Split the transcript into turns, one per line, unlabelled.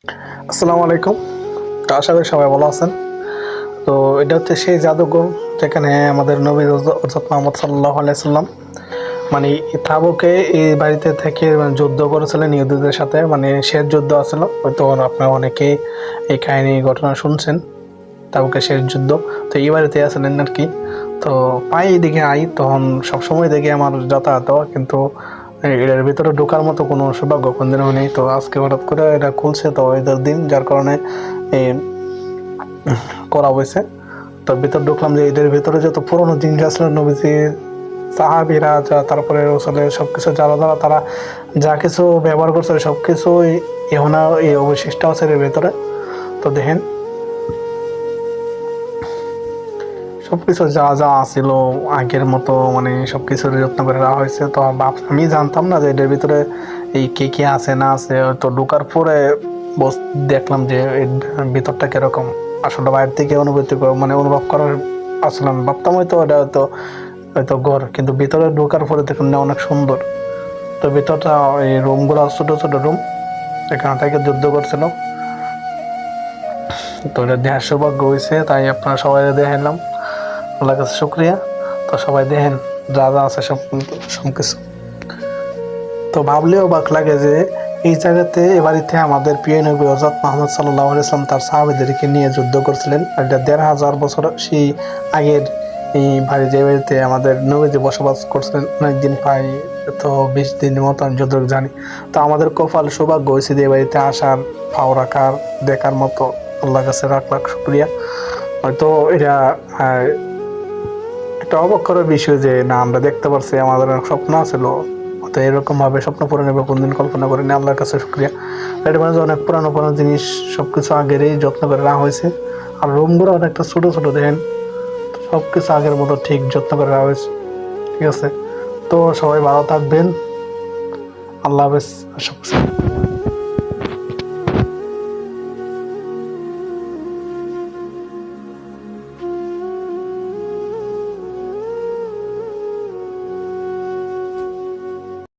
আসসালামু আলাইকুম। তো আশা করি সবাই ভালো আছেন। তো এটা হচ্ছে সেই জাদুঘর যেখানে আমাদের নবী হযরত মুহাম্মদ সাল্লাল্লাহু আলাইহি সাল্লাম মানে তাবুকে এই বাড়িতে থেকে যুদ্ধ করেছিলেন ইহুদীদের সাথে, মানে শেষ যুদ্ধ আছিল। হয়তো আপনারা অনেকেই এই কাহিনী ঘটনা শুনছেন, তাবুকের শেষ যুদ্ধ। তো এই বাড়িতে আছিলেন আর কি। তো পাই এদিকে আই তখন সবসময় দেখি আমার যাতায়াত হওয়া, কিন্তু এটার ভিতরে ঢোকার মতো কোনো সৌভাগ্য কোনদিনও নেই। তো আজকে হঠাৎ করে এটা খুলছে, তো এদের দিন যার কারণে এই করা হয়েছে। তো ভিতর ঢুকলাম যে এদের ভিতরে যত পুরোনো জিনিস আসলে নবীজির সাহাবীরা যা, তারপরে রসুলের সবকিছু যারা যারা তারা যা কিছু ব্যবহার করছে সবকিছুই এখনো এই অবশিষ্ট আছে এর ভিতরে। তো দেখেন সবকিছু যা যা আছিল আগের মতো, মানে সবকিছুর যত্ন করে রাখা হয়েছে। তো আমি জানতাম না যে এটার ভিতরে এই কে কে আছে না আছে। তো ঢোকার পরে বস দেখলাম যে এর ভিতরটা কিরকম। আসলে বাইরে থেকে অনুভূতি মানে অনুভব করার আসলে আমি ভাবতাম হয়তো এটা হয়তো হয়তো ঘর, কিন্তু ভিতরে ঢোকার পরে দেখুন না অনেক সুন্দর। তো ভিতরটা এই রুমগুলো ছোট ছোট রুম, এখান থেকে যুদ্ধ করছিল। তো এটা দেখার সৌভাগ্য হয়েছে, তাই আপনারা সবাই দেখাইলাম। আল্লাহর কাছে শুক্রিয়া। তো সবাই দেখেন যা যা আছে সব কিছু। তো ভাবলেও অবাক লাগে যে এই জায়গাতে এ বাড়িতে আমাদের প্রিয় নবী হযরত মুহাম্মদ সাল্লাল্লাহু আলাইহি ওয়াসাল্লাম তার সাহাবীদেরকে নিয়ে যুদ্ধ করছিলেন। আর এটা ১,৫০০ বছর সেই আগের এই বাড়ি, যে বাড়িতে আমাদের নবীজি বসবাস করছিলেন অনেকদিন, প্রায় তো ২০ দিনের মতো আমি যতটুকু জানি। তো আমাদের কপাল সৌভাগ্য হয়েছে যে এই বাড়িতে আসার, পাও রাখার, দেখার মতো। আল্লাহর কাছে লাখ লাখ শুকরিয়া। হয়তো এটা একটা অবাক করার বিষয় যে না আমরা দেখতে পারছি, আমাদের অনেক স্বপ্ন ছিল, তো এরকম ভাবে স্বপ্ন পূরণ হবে কোনদিন কল্পনা করিনি। আল্লাহর কাছে শুকরিয়া। এর মাঝে অনেক পুরানো পুরানো জিনিস সবকিছু আগেরই যত্ন করে রাখা হয়েছে। আর রুমগুলো অনেকটা ছোট ছোট দেখেন, সবকিছু আগের মতো ঠিক যত্ন করে রাখা হয়েছে। ঠিক আছে, তো সবাই ভালো থাকবেন। আল্লাহ হাফেজ। সবকিছু